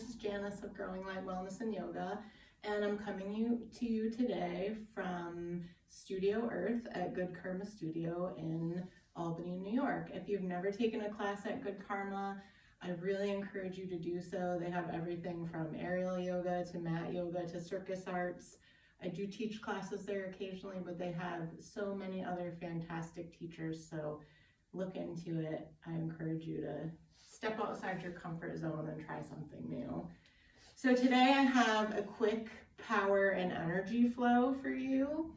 this is Janice of Growing Light Wellness and Yoga, and I'm coming to you today from Studio Earth at Good Karma Studio in Albany, New York. If you've never taken a class at Good Karma, I really encourage you to do so. They have everything from aerial yoga to mat yoga to circus arts. I do teach classes there occasionally, but they have so many other fantastic teachers, so look into it. I encourage you to step outside your comfort zone and try something new. So today I have a quick power and energy flow for you.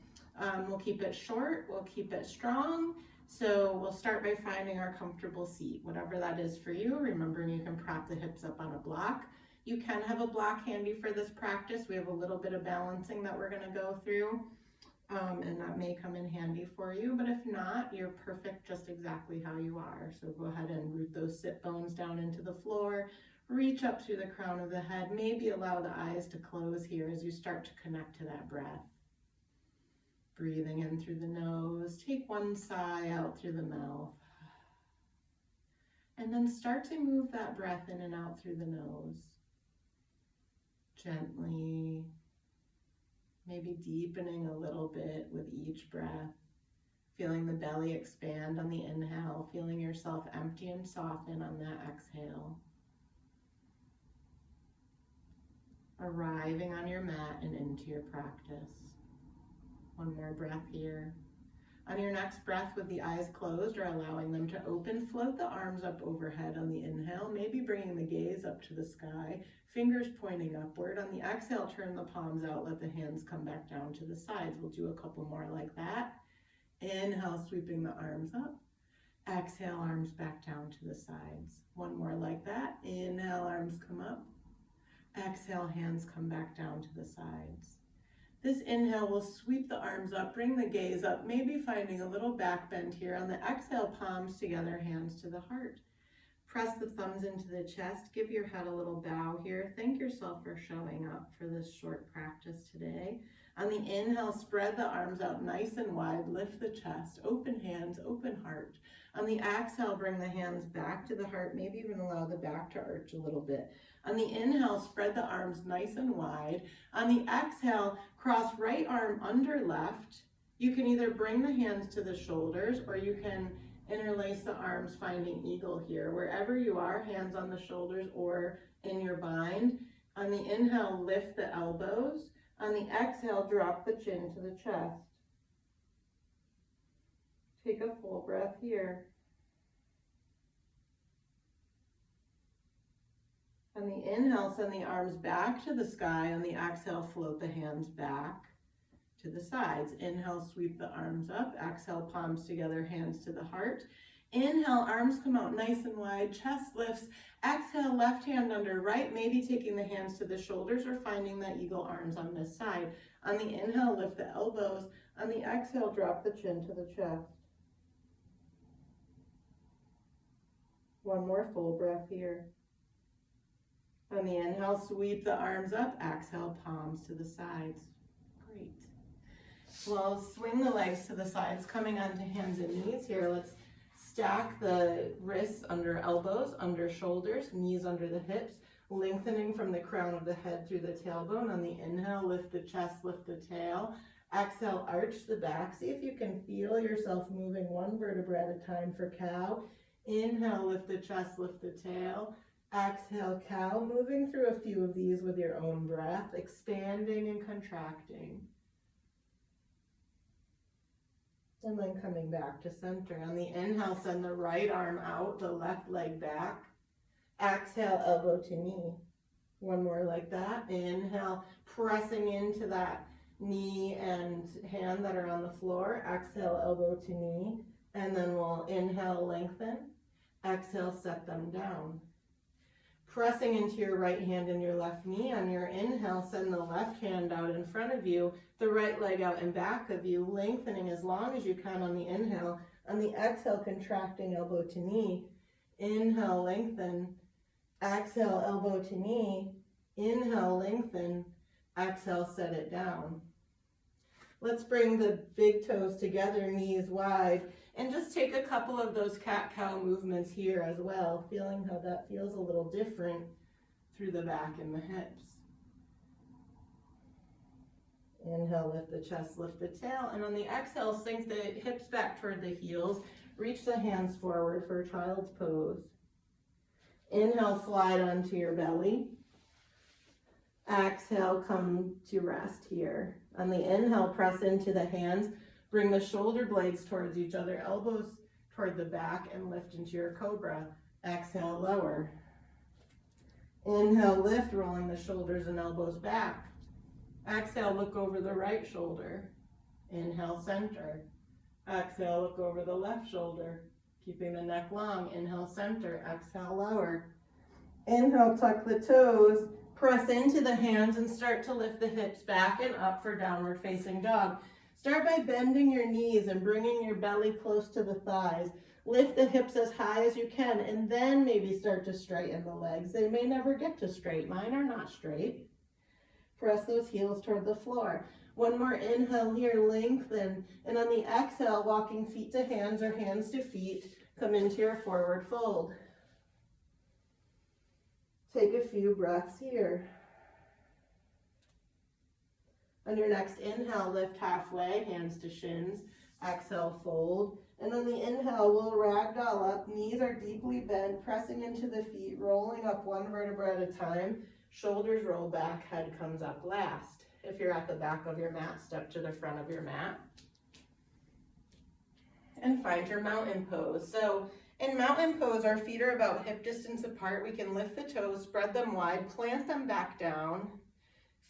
We'll keep it short, we'll keep it strong. So we'll start by finding our comfortable seat, whatever that is for you. Remembering you can prop the hips up on a block. You can have a block handy for this practice. We have a little bit of balancing that we're going to go through. And that may come in handy for you, but if not, you're perfect just exactly how you are. So go ahead and root those sit bones down into the floor, reach up through the crown of the head, maybe allow the eyes to close here as you start to connect to that breath. Breathing in through the nose, take one sigh out through the mouth. And then start to move that breath in and out through the nose. Gently. Maybe deepening a little bit with each breath, feeling the belly expand on the inhale, feeling yourself empty and soften on that exhale. Arriving on your mat and into your practice. One more breath here. On your next breath with the eyes closed or allowing them to open, float the arms up overhead on the inhale, maybe bringing the gaze up to the sky, fingers pointing upward. On the exhale, turn the palms out, let the hands come back down to the sides. We'll do a couple more like that. Inhale, sweeping the arms up. Exhale, arms back down to the sides. One more like that. Inhale, arms come up. Exhale, hands come back down to the sides. This inhale will sweep the arms up, bring the gaze up, maybe finding a little back bend here. On the exhale, palms together, hands to the heart. Press the thumbs into the chest, give your head a little bow here. Thank yourself for showing up for this short practice today. On the inhale, spread the arms out nice and wide, lift the chest, open hands, open heart. On the exhale, bring the hands back to the heart, maybe even allow the back to arch a little bit. On the inhale, spread the arms nice and wide. On the exhale, cross right arm under left. You can either bring the hands to the shoulders or you can interlace the arms, finding eagle here. Wherever you are, hands on the shoulders or in your bind. On the inhale, lift the elbows. On the exhale, drop the chin to the chest. Take a full breath here. On the inhale, send the arms back to the sky. On the exhale, float the hands back to the sides. Inhale, sweep the arms up. Exhale, palms together, hands to the heart. Inhale, arms come out nice and wide, chest lifts. Exhale, left hand under right, maybe taking the hands to the shoulders or finding that eagle arms on this side. On the inhale, lift the elbows. On the exhale, drop the chin to the chest. One more full breath here. On the inhale, sweep the arms up. Exhale, palms to the sides. Great. Well, swing the legs to the sides, coming onto hands and knees here. Let's stack the wrists under elbows, under shoulders, knees under the hips, lengthening from the crown of the head through the tailbone. On the inhale, lift the chest, lift the tail. Exhale, arch the back. See if you can feel yourself moving one vertebra at a time for cow. Inhale, lift the chest, lift the tail. Exhale, cow, moving through a few of these with your own breath, expanding and contracting. And then coming back to center. On the inhale, send the right arm out, the left leg back. Exhale, elbow to knee. One more like that. Inhale, pressing into that knee and hand that are on the floor. Exhale, elbow to knee. And then we'll inhale, lengthen. Exhale, set them down. Pressing into your right hand and your left knee. On your inhale, send the left hand out in front of you, the right leg out in back of you, lengthening as long as you can on the inhale. On the exhale, contracting elbow to knee. Inhale, lengthen. Exhale, elbow to knee. Inhale, lengthen. Exhale, set it down. Let's bring the big toes together, knees wide, and just take a couple of those cat-cow movements here as well, feeling how that feels a little different through the back and the hips. Inhale, lift the chest, lift the tail, and on the exhale, sink the hips back toward the heels. Reach the hands forward for child's pose. Inhale, slide onto your belly. Exhale, come to rest here. On the inhale, press into the hands. Bring the shoulder blades towards each other, elbows toward the back, and lift into your cobra. Exhale, lower. Inhale, lift, rolling the shoulders and elbows back. Exhale, look over the right shoulder. Inhale, center. Exhale, look over the left shoulder. Keeping the neck long. Inhale, center. Exhale, lower. Inhale, tuck the toes. Press into the hands and start to lift the hips back and up for downward facing dog. Start by bending your knees and bringing your belly close to the thighs. Lift the hips as high as you can, and then maybe start to straighten the legs. They may never get to straight. Mine are not straight. Press those heels toward the floor. One more inhale here, lengthen. And on the exhale, walking feet to hands or hands to feet, come into your forward fold. Take a few breaths here. On your next inhale, lift halfway, hands to shins. Exhale, fold. And on the inhale, we'll ragdoll up. Knees are deeply bent, pressing into the feet, rolling up one vertebra at a time. Shoulders roll back, head comes up last. If you're at the back of your mat, step to the front of your mat. And find your mountain pose. So in mountain pose, our feet are about hip distance apart. We can lift the toes, spread them wide, plant them back down.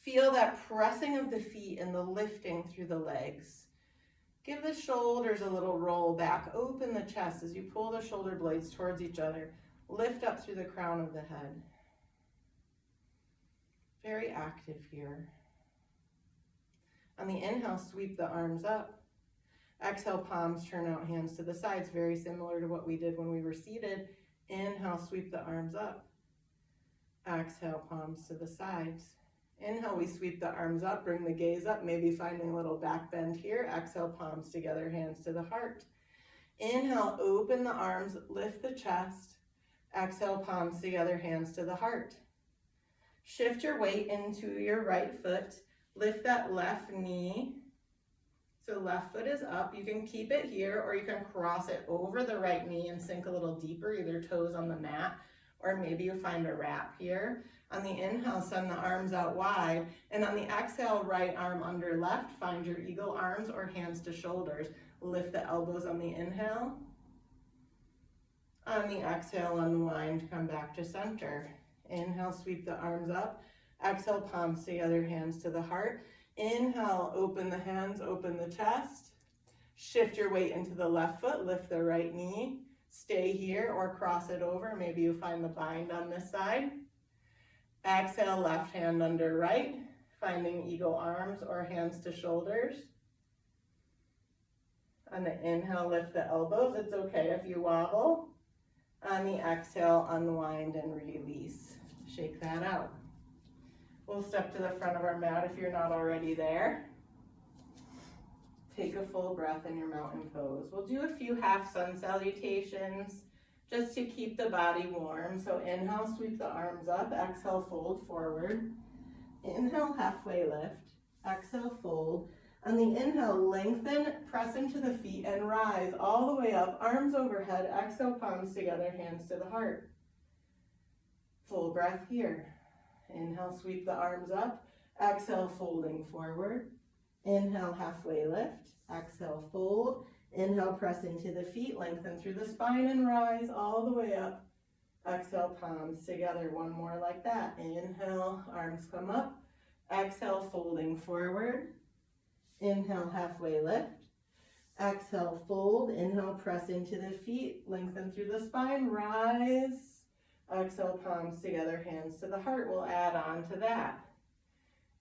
Feel that pressing of the feet and the lifting through the legs. Give the shoulders a little roll back. Open the chest as you pull the shoulder blades towards each other. Lift up through the crown of the head. Very active here. On the inhale, sweep the arms up. Exhale, palms turn out, hands to the sides. Very similar to what we did when we were seated. Inhale, sweep the arms up. Exhale, palms to the sides. Inhale, we sweep the arms up, bring the gaze up, maybe finding a little back bend here. Exhale, palms together, hands to the heart. Inhale, open the arms, lift the chest. Exhale, palms together, hands to the heart. Shift your weight into your right foot. Lift that left knee. So left foot is up. You can keep it here, or you can cross it over the right knee and sink a little deeper, either toes on the mat, or maybe you find a wrap here. On the inhale, send the arms out wide. And on the exhale, right arm under left, find your eagle arms or hands to shoulders. Lift the elbows on the inhale. On the exhale, unwind, come back to center. Inhale, sweep the arms up. Exhale, palms together, hands to the heart. Inhale, open the hands, open the chest. Shift your weight into the left foot, lift the right knee. Stay here or cross it over. Maybe you find the bind on this side. Exhale, left hand under right, finding eagle arms or hands to shoulders. On the inhale, lift the elbows. It's okay if you wobble. On the exhale, unwind and release. Shake that out. We'll step to the front of our mat if you're not already there. Take a full breath in your mountain pose. We'll do a few half sun salutations just to keep the body warm. So inhale, sweep the arms up. Exhale, fold forward. Inhale, halfway lift. Exhale, fold. On the inhale, lengthen, press into the feet and rise all the way up, arms overhead. Exhale, palms together, hands to the heart. Full breath here. Inhale, sweep the arms up. Exhale, folding forward. Inhale, halfway lift. Exhale, fold. Inhale, press into the feet, lengthen through the spine and rise all the way up. Exhale, palms together. One more like that. Inhale, arms come up. Exhale, folding forward. Inhale, halfway lift. Exhale, fold. Inhale, press into the feet, lengthen through the spine, rise. Exhale, palms together, hands to the heart. We'll add on to that.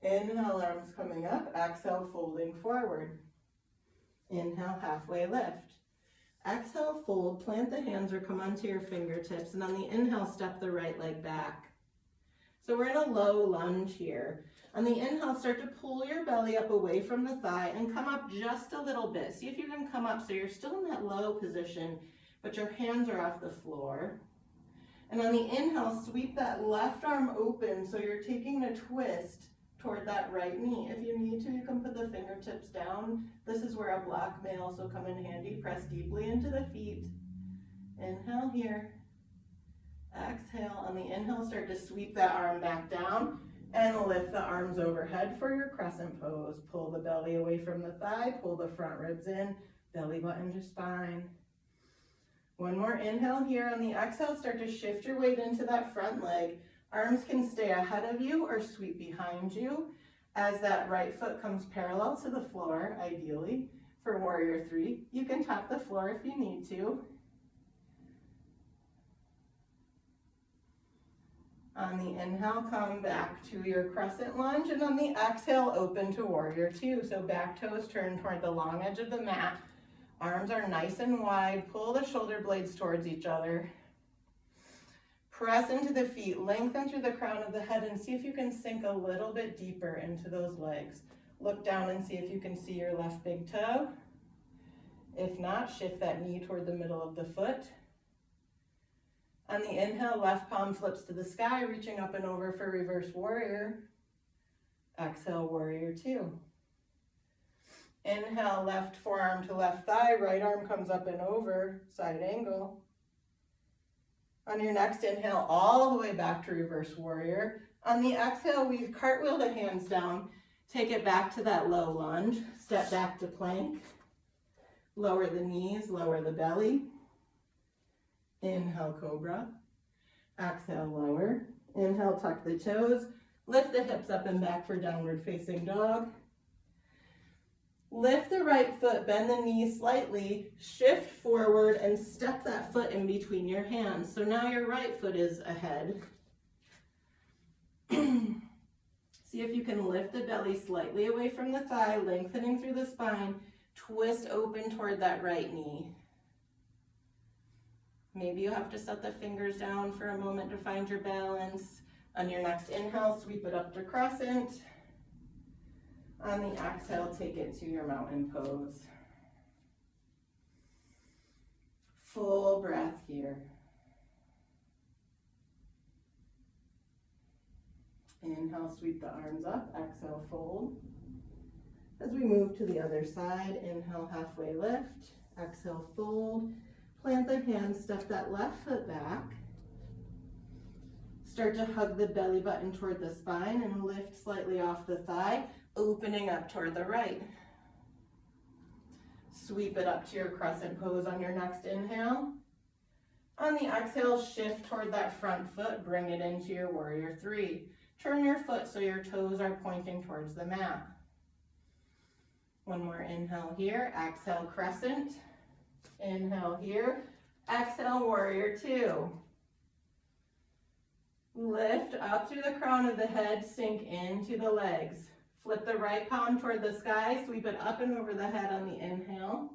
Inhale, arms coming up. Exhale, folding forward. Inhale, halfway lift. Exhale, fold, plant the hands or come onto your fingertips. And on the inhale, step the right leg back. So we're in a low lunge here. On the inhale, start to pull your belly up away from the thigh and come up just a little bit. See if you can come up so you're still in that low position, but your hands are off the floor. And on the inhale, sweep that left arm open so you're taking a twist toward that right knee. If you need to, you can put the fingertips down. This is where a block may also come in handy. Press deeply into the feet. Inhale here. Exhale. On the inhale, start to sweep that arm back down and lift the arms overhead for your crescent pose. Pull the belly away from the thigh, pull the front ribs in, belly button to spine. One more inhale here. On the exhale, start to shift your weight into that front leg. Arms can stay ahead of you or sweep behind you as that right foot comes parallel to the floor, ideally. For warrior three, you can tap the floor if you need to. On the inhale, come back to your crescent lunge, and on the exhale, open to warrior two. So back toes turn toward the long edge of the mat. Arms are nice and wide. Pull the shoulder blades towards each other. Press into the feet, lengthen through the crown of the head, and see if you can sink a little bit deeper into those legs. Look down and see if you can see your left big toe. If not, shift that knee toward the middle of the foot. On the inhale, left palm flips to the sky, reaching up and over for reverse warrior. Exhale, warrior two. Inhale, left forearm to left thigh, right arm comes up and over, side angle. On your next inhale, all the way back to reverse warrior. On the exhale, we cartwheel the hands down, take it back to that low lunge, step back to plank, lower the knees, lower the belly. Inhale, cobra. Exhale, lower. Inhale, tuck the toes. Lift the hips up and back for downward facing dog. Lift the right foot, bend the knee slightly, shift forward, and step that foot in between your hands. So now your right foot is ahead. See if you can lift the belly slightly away from the thigh, lengthening through the spine. Twist open toward that right knee. Maybe you have to set the fingers down for a moment to find your balance. On your next inhale, sweep it up to crescent. On the exhale, take it to your mountain pose. Full breath here. Inhale, sweep the arms up. Exhale, fold. As we move to the other side, inhale, halfway lift. Exhale, fold. Plant the hands, step that left foot back. Start to hug the belly button toward the spine and lift slightly off the thigh, opening up toward the right. Sweep it up to your crescent pose on your next inhale. On the exhale, shift toward that front foot, bring it into your warrior three. Turn your foot so your toes are pointing towards the mat. One more inhale here, exhale, crescent. Inhale here, exhale, warrior two. Lift up through the crown of the head, sink into the legs. Flip the right palm toward the sky, sweep it up and over the head on the inhale.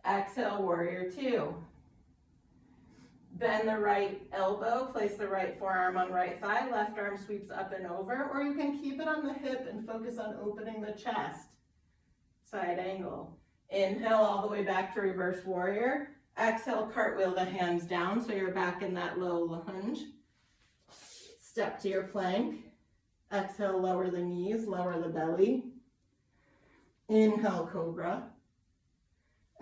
Exhale, warrior two. Bend the right elbow, place the right forearm on right thigh, left arm sweeps up and over, or you can keep it on the hip and focus on opening the chest. Side angle. Inhale all the way back to reverse warrior. Exhale, cartwheel the hands down so you're back in that low lunge. Step to your plank. Exhale, lower the knees, lower the belly. Inhale, cobra.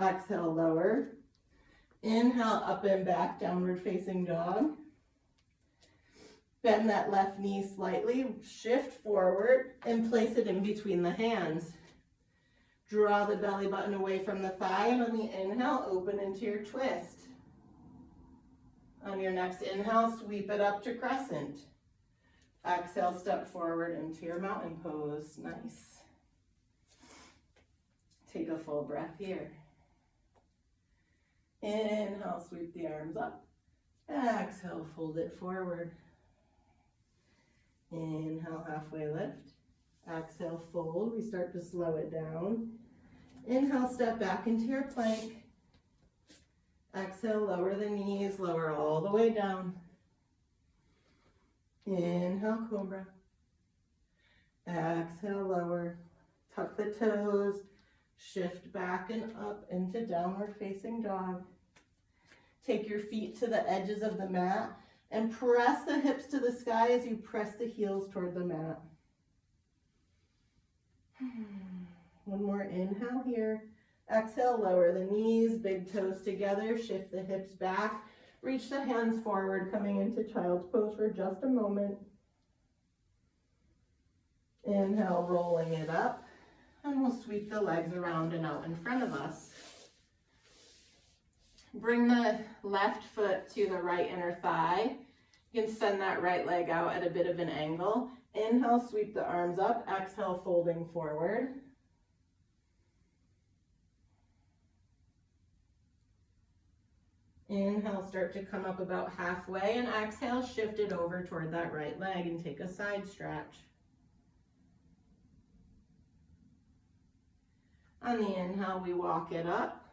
Exhale, lower. Inhale, up and back, downward facing dog. Bend that left knee slightly, shift forward, and place it in between the hands. Draw the belly button away from the thigh, and on the inhale, open into your twist. On your next inhale, sweep it up to crescent. Exhale, step forward into your mountain pose. Nice. Take a full breath here. Inhale, sweep the arms up. Exhale, fold it forward. Inhale, halfway lift. Exhale, fold. We start to slow it down. Inhale, step back into your plank. Exhale, lower the knees, lower all the way down. Inhale, cobra. Exhale, lower. Tuck the toes. Shift back and up into downward facing dog. Take your feet to the edges of the mat. And press the hips to the sky as you press the heels toward the mat. One more inhale here. Exhale, lower the knees, big toes together, shift the hips back. Reach the hands forward, coming into child's pose for just a moment. Inhale, rolling it up. And we'll sweep the legs around and out in front of us. Bring the left foot to the right inner thigh. You can send that right leg out at a bit of an angle. Inhale, sweep the arms up. Exhale, folding forward. Inhale, start to come up about halfway, and exhale, shift it over toward that right leg and take a side stretch. On the inhale, we walk it up.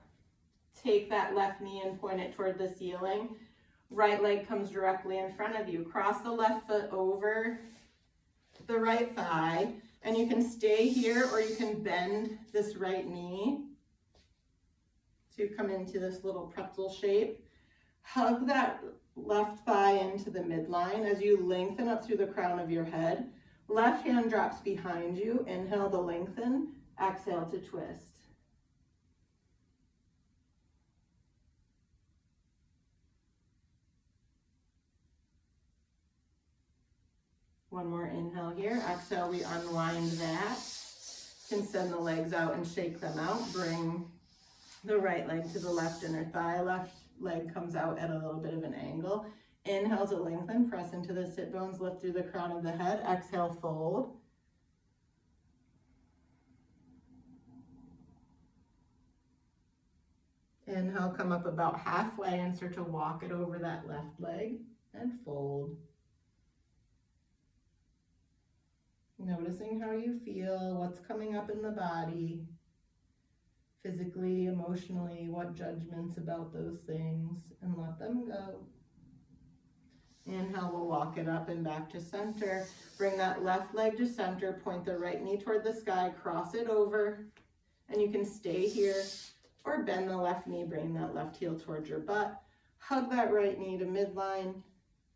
Take that left knee and point it toward the ceiling. Right leg comes directly in front of you. Cross the left foot over the right thigh, and you can stay here or you can bend this right knee to come into this little pretzel shape. Hug that left thigh into the midline as you lengthen up through the crown of your head. Left hand drops behind you. Inhale to lengthen. Exhale to twist. One more inhale here. Exhale, we unwind that. You can send the legs out and shake them out. Bring the right leg to the left inner thigh. Left leg comes out at a little bit of an angle. Inhale to lengthen, press into the sit bones, lift through the crown of the head. Exhale, fold. Inhale, come up about halfway and start to walk it over that left leg and fold. Noticing how you feel, what's coming up in the body. Physically, emotionally, what judgments about those things, and let them go. Inhale, we'll walk it up and back to center. Bring that left leg to center, point the right knee toward the sky, cross it over, and you can stay here or bend the left knee, bring that left heel towards your butt. Hug that right knee to midline,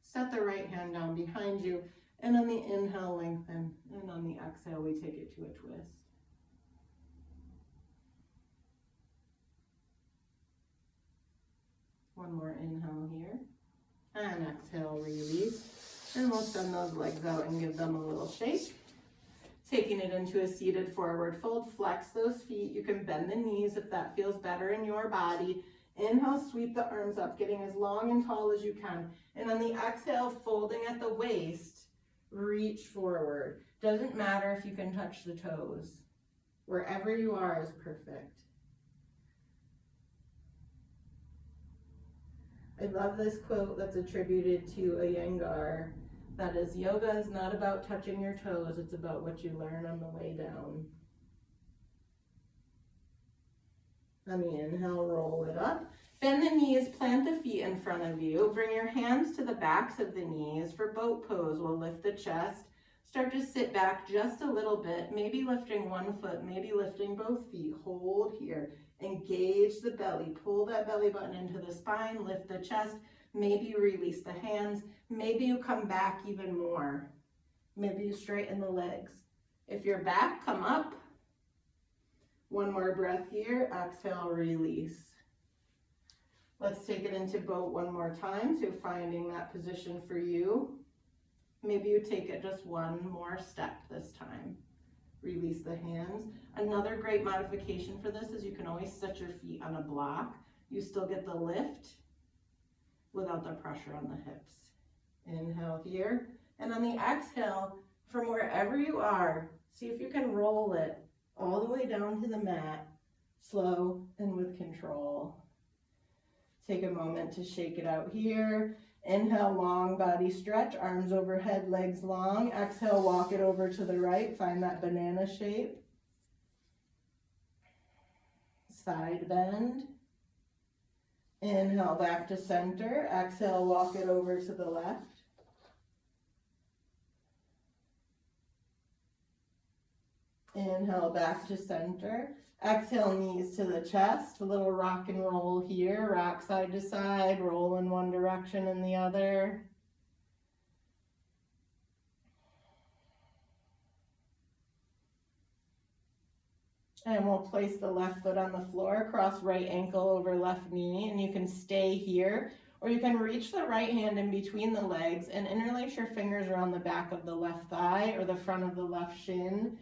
set the right hand down behind you, and on the inhale, lengthen, and on the exhale, we take it to a twist. One more inhale here, and exhale, release. And we'll send those legs out and give them a little shake. Taking it into a seated forward fold, flex those feet. You can bend the knees if that feels better in your body. Inhale, sweep the arms up, getting as long and tall as you can. And on the exhale, folding at the waist, reach forward. Doesn't matter if you can touch the toes. Wherever you are is perfect. I love this quote that's attributed to Iyengar. That is, yoga is not about touching your toes, it's about what you learn on the way down. On the inhale, roll it up. Bend the knees, plant the feet in front of you. Bring your hands to the backs of the knees. For boat pose, we'll lift the chest. Start to sit back just a little bit, maybe lifting one foot, maybe lifting both feet. Hold here. Engage the belly. Pull that belly button into the spine, lift the chest. Maybe you release the hands. Maybe you come back even more. Maybe you straighten the legs. If you're back, come up. One more breath here. Exhale, release. Let's take it into boat one more time. So finding that position for you. Maybe you take it just one more step this time. Release the hands. Another great modification for this is you can always set your feet on a block. You still get the lift without the pressure on the hips. Inhale here. And on the exhale, from wherever you are, see if you can roll it all the way down to the mat, slow and with control. Take a moment to shake it out here. Inhale, long body stretch, arms overhead, legs long. Exhale, walk it over to the right. Find that banana shape. Side bend. Inhale, back to center. Exhale, walk it over to the left. Inhale, back to center. Exhale, knees to the chest. A little rock and roll here. Rock side to side. Roll in one direction and the other. And we'll place the left foot on the floor, cross right ankle over left knee, and you can stay here, or you can reach the right hand in between the legs and interlace your fingers around the back of the left thigh or the front of the left shin.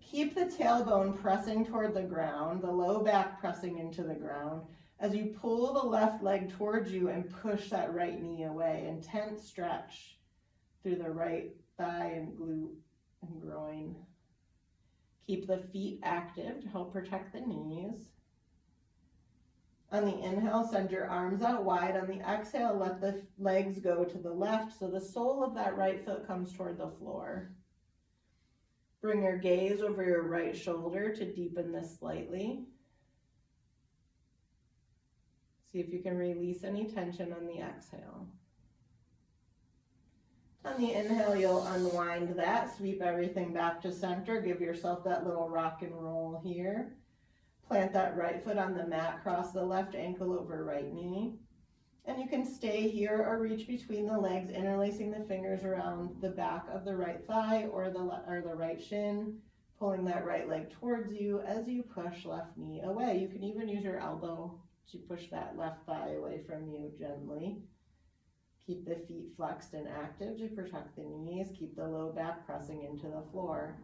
Keep the tailbone pressing toward the ground, the low back pressing into the ground, as you pull the left leg towards you and push that right knee away. Intense stretch through the right thigh and glute and groin. Keep the feet active to help protect the knees. On the inhale, send your arms out wide. On the exhale, let the legs go to the left so the sole of that right foot comes toward the floor. Bring your gaze over your right shoulder to deepen this slightly. See if you can release any tension on the exhale. On the inhale, you'll unwind that, sweep everything back to center, give yourself that little rock and roll here. Plant that right foot on the mat, cross the left ankle over right knee. And you can stay here or reach between the legs, interlacing the fingers around the back of the right thigh or the right shin, pulling that right leg towards you as you push left knee away. You can even use your elbow to push that left thigh away from you gently. Keep the feet flexed and active to protect the knees. Keep the low back pressing into the floor.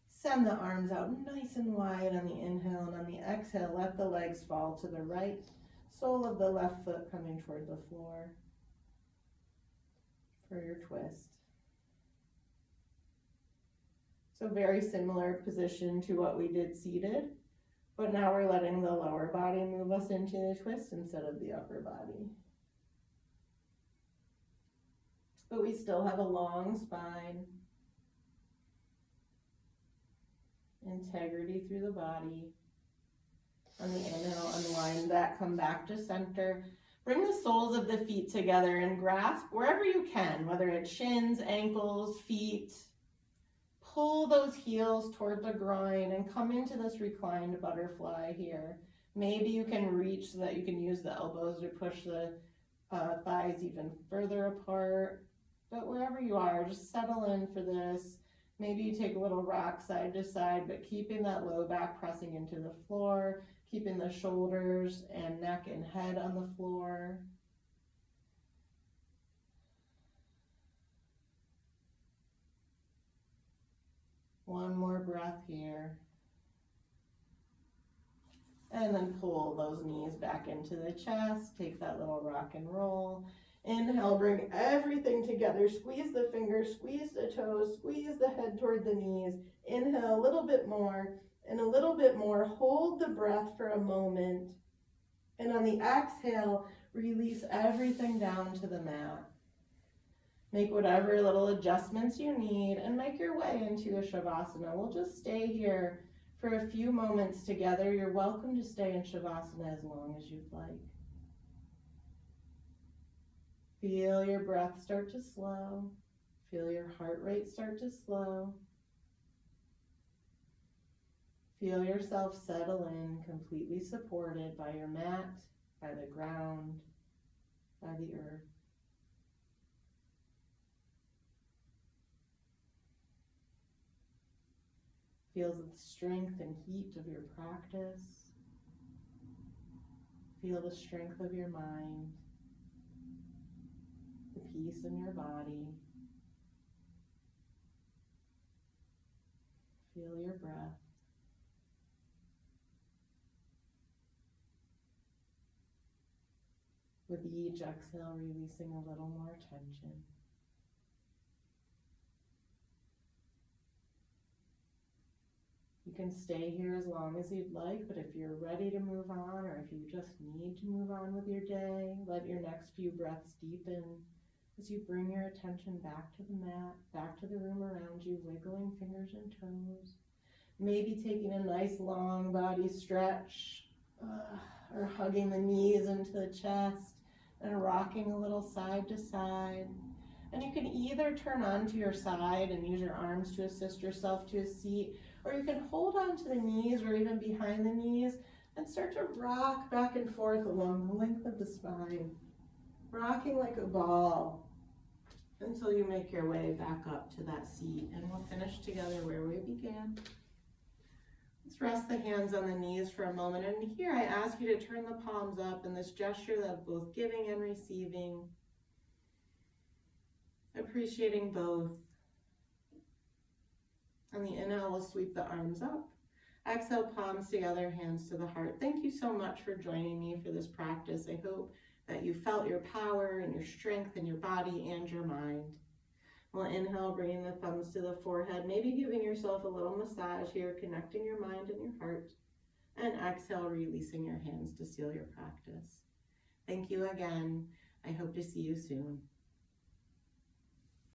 Send the arms out nice and wide on the inhale, and on the exhale, let the legs fall to the right, sole of the left foot coming toward the floor for your twist. So very similar position to what we did seated. But now we're letting the lower body move us into the twist instead of the upper body. But we still have a long spine. Integrity through the body. On the inhale, unwind that, come back to center. Bring the soles of the feet together and grasp wherever you can, whether it's shins, ankles, feet. Pull those heels toward the groin and come into this reclined butterfly here. Maybe you can reach so that you can use the elbows to push the thighs even further apart. But wherever you are, just settle in for this. Maybe you take a little rock side to side, but keeping that low back pressing into the floor, keeping the shoulders and neck and head on the floor. One more breath here. And then pull those knees back into the chest. Take that little rock and roll. Inhale, bring everything together. Squeeze the fingers, squeeze the toes, squeeze the head toward the knees. Inhale a little bit more and a little bit more. Hold the breath for a moment. And on the exhale, release everything down to the mat. Make whatever little adjustments you need and make your way into a Shavasana. We'll just stay here for a few moments together. You're welcome to stay in Shavasana as long as you'd like. Feel your breath start to slow. Feel your heart rate start to slow. Feel yourself settle in, completely supported by your mat, by the ground, by the earth. Feel the strength and heat of your practice. Feel the strength of your mind, the peace in your body. Feel your breath. With each exhale, releasing a little more tension. You can stay here as long as you'd like, but if you're ready to move on, or if you just need to move on with your day, let your next few breaths deepen as you bring your attention back to the mat, back to the room around you, wiggling fingers and toes. Maybe taking a nice long body stretch, or hugging the knees into the chest and rocking a little side to side. And you can either turn onto your side and use your arms to assist yourself to a seat, or you can hold on to the knees or even behind the knees and start to rock back and forth along the length of the spine, rocking like a ball. until you make your way back up to that seat, and we'll finish together where we began. Let's rest the hands on the knees for a moment, and here I ask you to turn the palms up in this gesture of both giving and receiving, appreciating both. On the inhale, we'll sweep the arms up. Exhale, palms together, hands to the heart. Thank you so much for joining me for this practice. I hope that you felt your power and your strength in your body and your mind. We'll inhale, bringing the thumbs to the forehead, maybe giving yourself a little massage here, connecting your mind and your heart. And exhale, releasing your hands to seal your practice. Thank you again. I hope to see you soon.